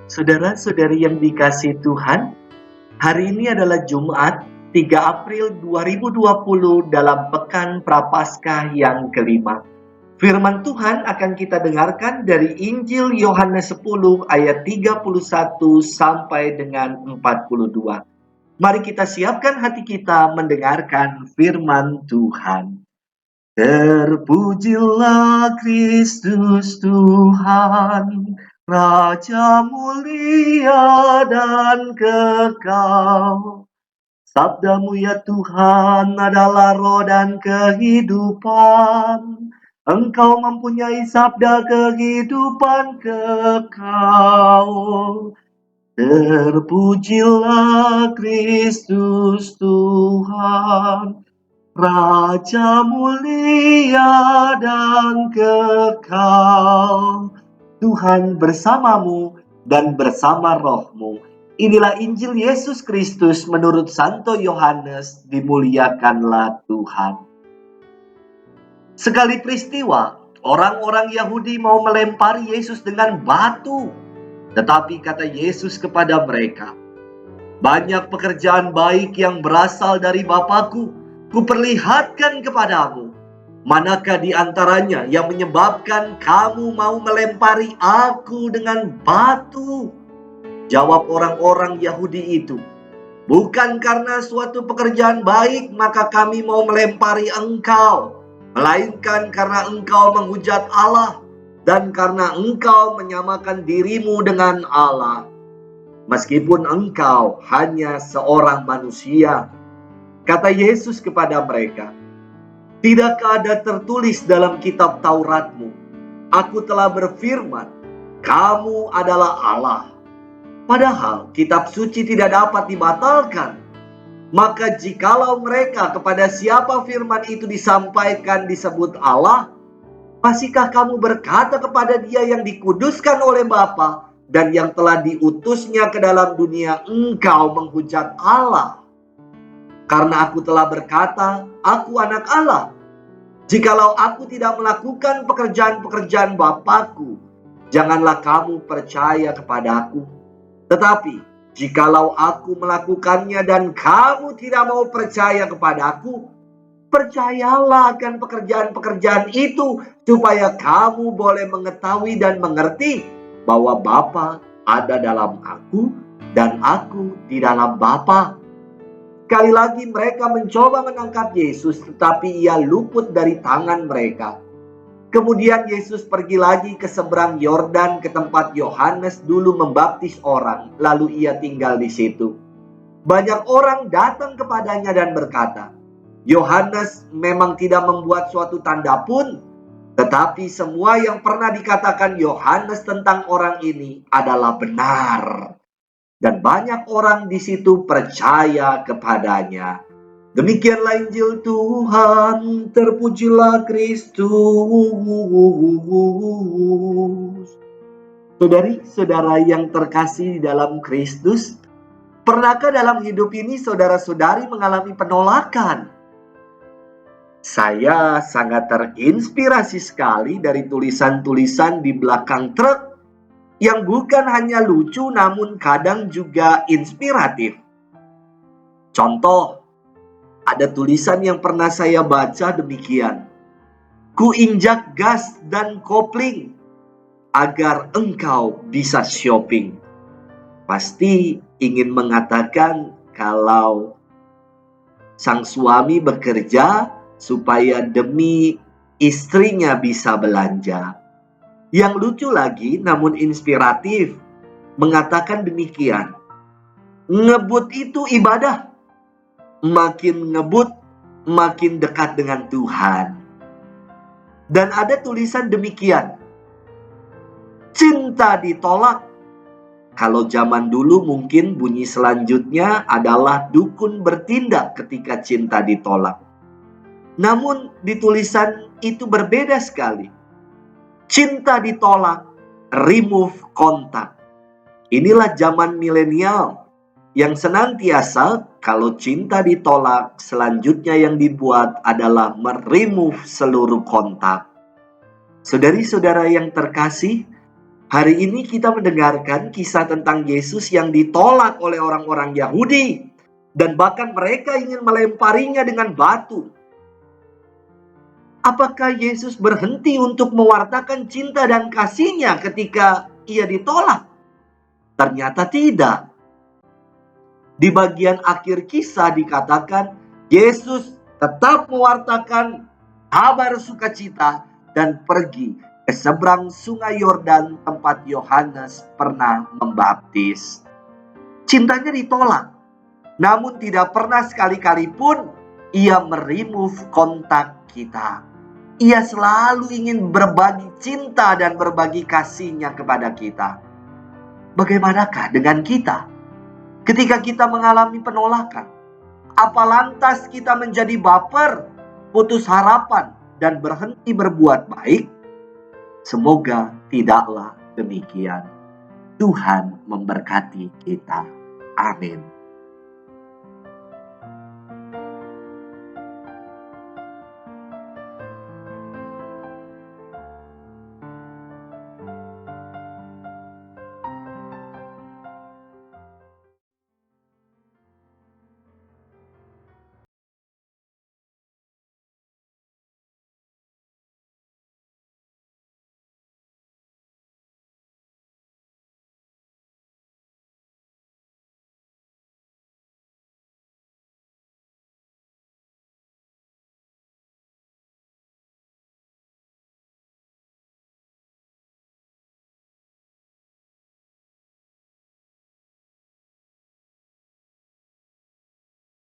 Saudara-saudari yang dikasihi Tuhan, hari ini adalah Jumat 3 April 2020 dalam Pekan Prapaskah yang kelima. Firman Tuhan akan kita dengarkan dari Injil Yohanes 10 ayat 31 sampai dengan 42. Mari kita siapkan hati kita mendengarkan firman Tuhan. Terpujilah Kristus Tuhan, Raja mulia dan kekal. Sabdamu ya Tuhan adalah roh dan kehidupan. Engkau mempunyai sabda kehidupan kekal. Terpujilah Kristus Tuhan, Raja mulia dan kekal. Tuhan bersamamu dan bersama rohmu. Inilah Injil Yesus Kristus menurut Santo Yohanes. Dimuliakanlah Tuhan. Sekali peristiwa, orang-orang Yahudi mau melempari Yesus dengan batu. Tetapi kata Yesus kepada mereka, "Banyak pekerjaan baik yang berasal dari Bapa-Ku Kuperlihatkan kepadamu. Manakah di antaranya yang menyebabkan kamu mau melempari aku dengan batu?" Jawab orang-orang Yahudi itu, "Bukan karena suatu pekerjaan baik maka kami mau melempari engkau, melainkan karena engkau menghujat Allah dan karena engkau menyamakan dirimu dengan Allah. Meskipun engkau hanya seorang manusia." Kata Yesus kepada mereka, "Tidakkah ada tertulis dalam kitab Tauratmu, Aku telah berfirman, kamu adalah Allah. Padahal kitab suci tidak dapat dibatalkan. Maka jikalau mereka kepada siapa firman itu disampaikan disebut Allah, masihkah kamu berkata kepada dia yang dikuduskan oleh Bapa dan yang telah diutusnya ke dalam dunia, engkau menghujat Allah? Karena aku telah berkata, aku anak Allah. Jikalau aku tidak melakukan pekerjaan-pekerjaan Bapa-Ku, janganlah kamu percaya kepadaku. Tetapi jikalau aku melakukannya dan kamu tidak mau percaya kepadaku, percayalah akan pekerjaan-pekerjaan itu, supaya kamu boleh mengetahui dan mengerti bahwa Bapa ada dalam aku dan aku di dalam Bapa." Sekali lagi mereka mencoba menangkap Yesus, tetapi ia luput dari tangan mereka. Kemudian Yesus pergi lagi ke seberang Yordan ke tempat Yohanes dulu membaptis orang, lalu ia tinggal di situ. Banyak orang datang kepadanya dan berkata, "Yohanes memang tidak membuat suatu tanda pun, tetapi semua yang pernah dikatakan Yohanes tentang orang ini adalah benar." Dan banyak orang di situ percaya kepadanya. Demikianlah Injil Tuhan, terpujilah Kristus. Saudari-saudara yang terkasih di dalam Kristus, pernahkah dalam hidup ini saudara-saudari mengalami penolakan? Saya sangat terinspirasi sekali dari tulisan-tulisan di belakang truk yang bukan hanya lucu namun kadang juga inspiratif. Contoh, ada tulisan yang pernah saya baca demikian, "Ku injak gas dan kopling agar engkau bisa shopping." Pasti ingin mengatakan kalau sang suami bekerja supaya demi istrinya bisa belanja. Yang lucu lagi namun inspiratif mengatakan demikian, "Ngebut itu ibadah. Makin ngebut, makin dekat dengan Tuhan." Dan ada tulisan demikian, "Cinta ditolak." Kalau zaman dulu mungkin bunyi selanjutnya adalah dukun bertindak ketika cinta ditolak. Namun di tulisan itu berbeda sekali. Cinta ditolak, remove kontak. Inilah zaman milenial yang senantiasa kalau cinta ditolak, selanjutnya yang dibuat adalah meremove seluruh kontak. Saudari-saudara yang terkasih, Hari ini kita mendengarkan kisah tentang Yesus yang ditolak oleh orang-orang Yahudi. Dan bahkan mereka ingin melemparinya dengan batu. Apakah Yesus berhenti untuk mewartakan cinta dan kasih-Nya ketika ia ditolak? Ternyata tidak. Di bagian akhir kisah dikatakan, Yesus tetap mewartakan kabar sukacita dan pergi ke seberang sungai Yordan tempat Yohanes pernah membaptis. Cintanya ditolak, namun tidak pernah sekali-kali pun ia remove kontak kita. Ia selalu ingin berbagi cinta dan berbagi kasih-Nya kepada kita. Bagaimanakah dengan kita? Ketika kita mengalami penolakan, apa lantas kita menjadi baper, putus harapan, dan berhenti berbuat baik? Semoga tidaklah demikian. Tuhan memberkati kita. Amin.